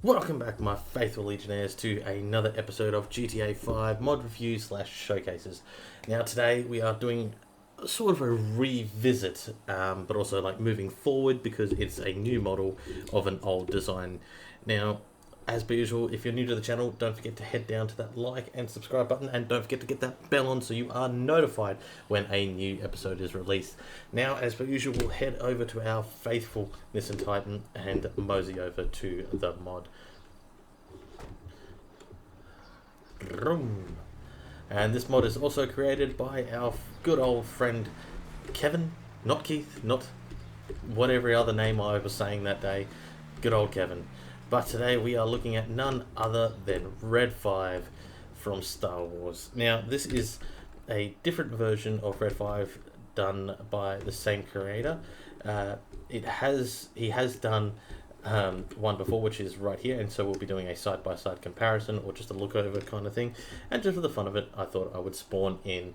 Welcome back, my faithful Legionnaires, to another episode of GTA 5 mod review slash showcases. Now today we are doing sort of a revisit, but also like moving forward because it's a new model of an old design. Now, as per usual, if you're new to the channel, don't forget to head down to that like and subscribe button, and don't forget to get that bell on so you are notified when a new episode is released. Now, as per usual, we'll head over to our faithful Nissan Titan and mosey over to the mod. And this mod is also created by our good old friend Kevin, not Keith, not whatever other name I was saying that day. Good old Kevin. But today we are looking at none other than Red 5 from Star Wars. Now, this is a different version of Red 5 done by the same creator. He has done one before, which is right here, and so we'll be doing a side-by-side comparison or just a look over kind of thing. And just for the fun of it, I thought I would spawn in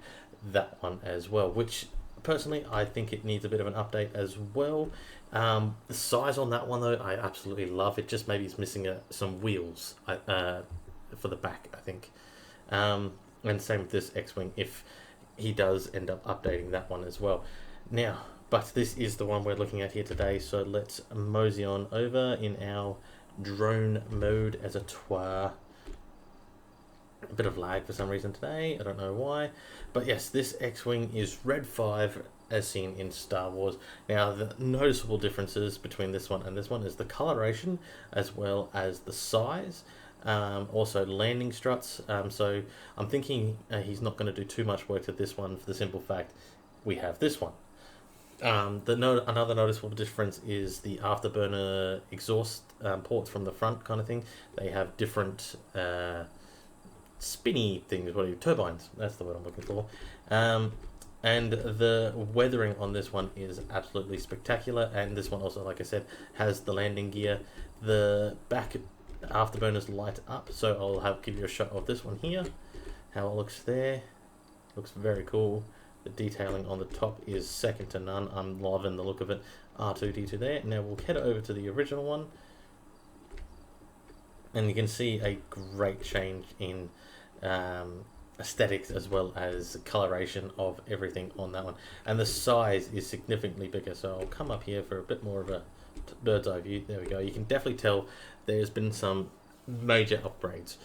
that one as well, which personally I think it needs a bit of an update as well. The size on that one though, I absolutely love. It just maybe is missing some wheels for the back, I think. And same with this X-Wing, if he does end up updating that one as well. Now, but this is the one we're looking at here today, so let's mosey on over in our drone mode as a tour. A bit of lag for some reason today, I don't know why. But yes, this X-Wing is Red 5 as seen in Star Wars. Now, the noticeable differences between this one and this one is the coloration as well as the size. Also landing struts. So I'm thinking he's not going to do too much work to this one for the simple fact we have this one. Another noticeable difference is the afterburner exhaust ports from the front kind of thing. They have different spinny things, turbines, that's the word I'm looking for. And the weathering on this one is absolutely spectacular, and this one also, like I said, has the landing gear. The back afterburners light up, so I'll give you a shot of this one here, how it looks there. Looks very cool. The detailing on the top is second to none. I'm loving the look of it. R2-D2 there. Now we'll head over to the original one, and you can see a great change in aesthetics as well as coloration of everything on that one, and the size is significantly bigger. So I'll come up here for a bit more of a bird's eye view. There we go. You can definitely tell there's been some major upgrades.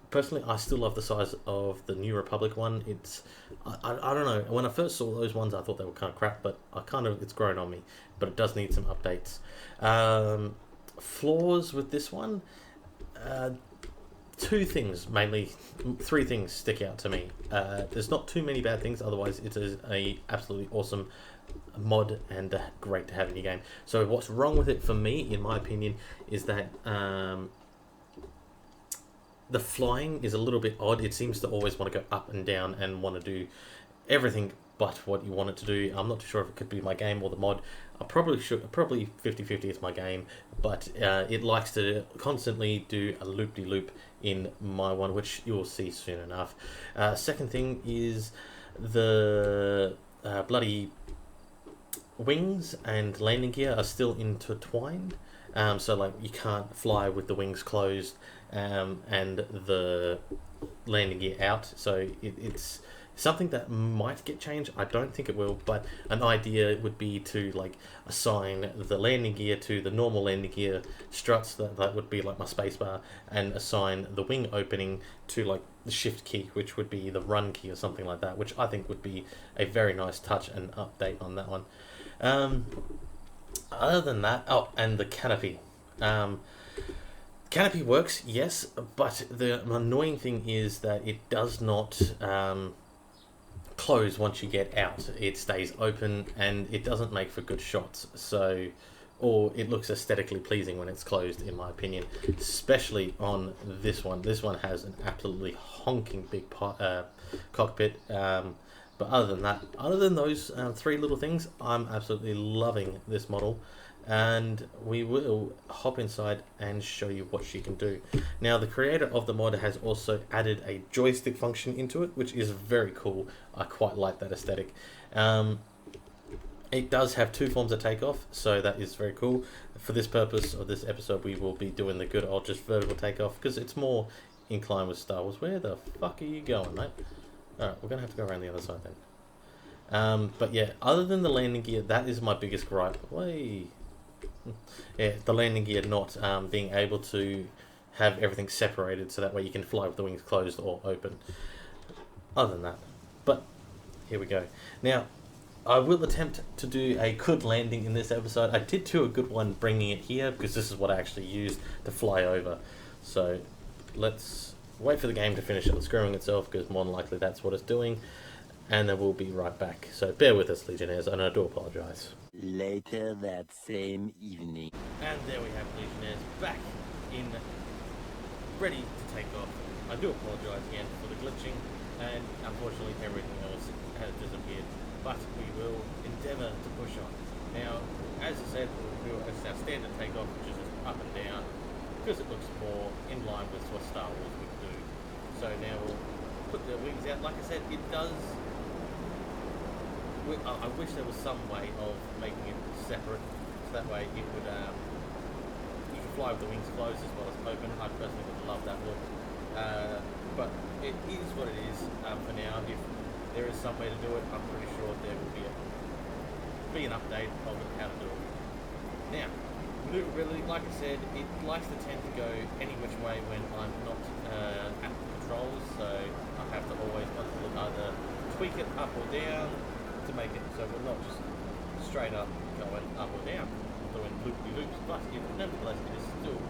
Personally, I still love the size of the New Republic one. I don't know, when I first saw those ones I thought they were kind of crap, but it's grown on me, but it does need some updates. Flaws with this one, three things stick out to me. There's not too many bad things, otherwise it is a absolutely awesome mod and great to have in your game. So what's wrong with it for me, in my opinion, is that the flying is a little bit odd. It seems to always want to go up and down and want to do everything but what you want it to do. I'm not too sure if it could be my game or the mod. Probably 50-50 is my game, but it likes to constantly do a loop-de-loop in my one, which you'll see soon enough. Second thing is the bloody wings and landing gear are still intertwined. So like you can't fly with the wings closed and the landing gear out. So it's something that might get changed. I don't think it will, but an idea would be to like assign the landing gear to the normal landing gear struts, that would be like my spacebar, and assign the wing opening to like the shift key, which would be the run key or something like that, which I think would be a very nice touch and update on that one. Other than that, and the canopy. Canopy works, yes, but the annoying thing is that it does not close once you get out. It stays open and it doesn't make for good shots. So, or it looks aesthetically pleasing when it's closed, in my opinion, especially on this one. This one has an absolutely honking big cockpit. But other than those three little things, I'm absolutely loving this model, and we will hop inside and show you what she can do. Now, the creator of the mod has also added a joystick function into it, which is very cool. I quite like that aesthetic. It does have two forms of takeoff, so that is very cool. For this purpose of this episode, we will be doing the good old just vertical takeoff because it's more inclined with Star Wars. Where the fuck are you going, mate? Alright, we're going to have to go around the other side then. But yeah, other than the landing gear, that is my biggest gripe. Way. Yeah, the landing gear not being able to have everything separated so that way you can fly with the wings closed or open. Other than that. But here we go. Now, I will attempt to do a good landing in this episode. I did do a good one bringing it here because this is what I actually used to fly over. So let's wait for the game to finish unscrewing itself because more than likely that's what it's doing. And then we'll be right back. So bear with us, Legionnaires, and I do apologise. Later that same evening. And there we have Legionnaires back in, ready to take off. I do apologise again for the glitching, and unfortunately everything else has disappeared. But we will endeavour to push on. Now, as I said, we'll do our standard takeoff, which is just up and down, because it looks more in line with what Star Wars would do. So now we'll put the wings out. Like I said, it does... I wish there was some way of making it separate, so that way it would... you can fly with the wings closed as well as open. I personally would love that look. But it is what it is for now. If there is some way to do it, I'm pretty sure there will be an update of how to do it. Now, maneuverability, like I said, it likes to tend to go any which way when I'm not at the controls, so I have to always either tweak it up or down to make it so we're not just straight up going up or down, doing loopy-loops, but nevertheless it is still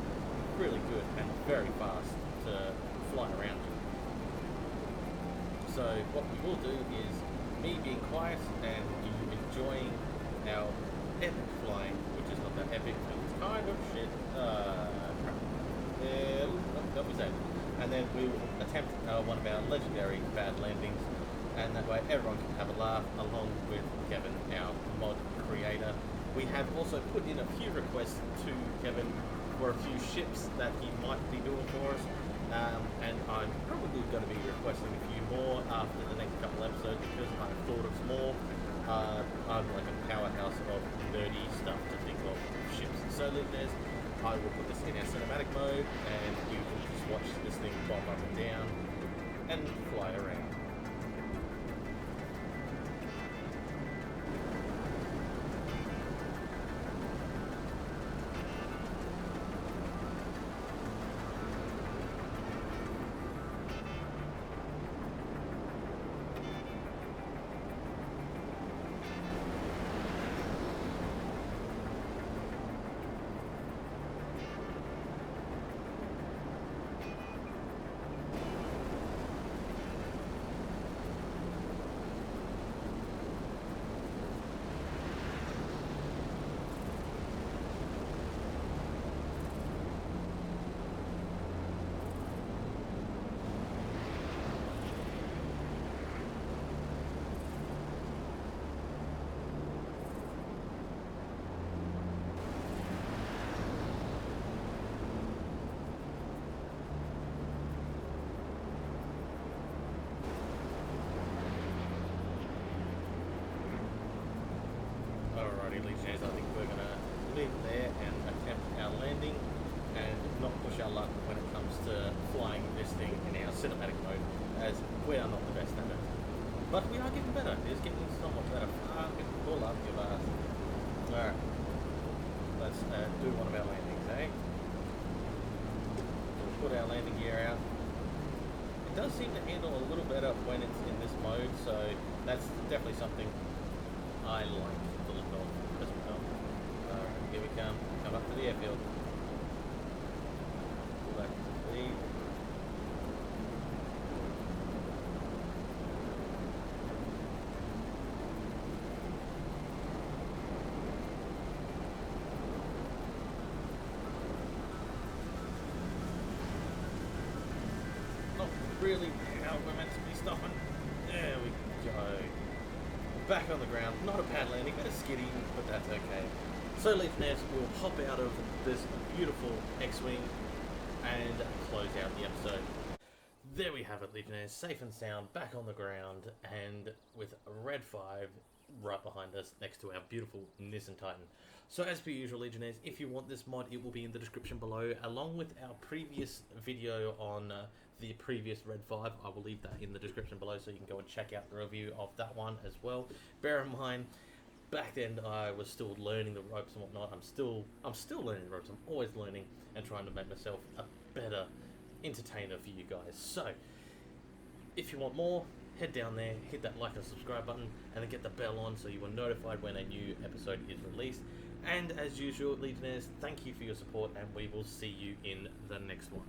really good and very fast to fly around. So what we will do is me being quiet and you enjoying our epic flying, which is not that epic, but it's kind of shit. Crap. Don't be safe. And then we will attempt one of our legendary bad landings, and that way everyone can have a laugh along with Kevin, our mod creator. We have also put in a few requests to Kevin for a few ships that he might be doing for us. And I'm probably going to be requesting a few more after the next couple episodes because I thought of more. I'm like a powerhouse of nerdy stuff to think of ships. So Legionnaires, I will put this in our cinematic mode and you can just watch this thing bob up and down and fly around. Legionnaires, I think we're going to leave it there and attempt our landing and not push our luck when it comes to flying this thing in our cinematic mode, as we are not the best at it. But we are getting better. It's getting somewhat better. Fucking pull up your ass. Alright. Let's do one of our landings, eh? We'll put our landing gear out. It does seem to handle a little better when it's in this mode, so that's definitely something I like the look of as well. Here we come up to the airfield. Pull back to the lead. Not really how we're meant to be stopping. There we go. Back on the ground. Not a pad landing, bit of skiddy, but that's okay. So Legionnaires, we'll hop out of this beautiful X-Wing and close out the episode. There we have it, Legionnaires, safe and sound, back on the ground, and with Red 5 right behind us next to our beautiful Nissan Titan. So as per usual, Legionnaires, if you want this mod, it will be in the description below, along with our previous video on the previous Red 5. I will leave that in the description below so you can go and check out the review of that one as well. Bear in mind, back then I was still learning the ropes and whatnot. I'm still learning the ropes. I'm always learning and trying to make myself a better entertainer for you guys. So if you want more, head down there, hit that like and subscribe button, and then get the bell on so you are notified when a new episode is released. And as usual, Legionnaires, thank you for your support, and we will see you in the next one.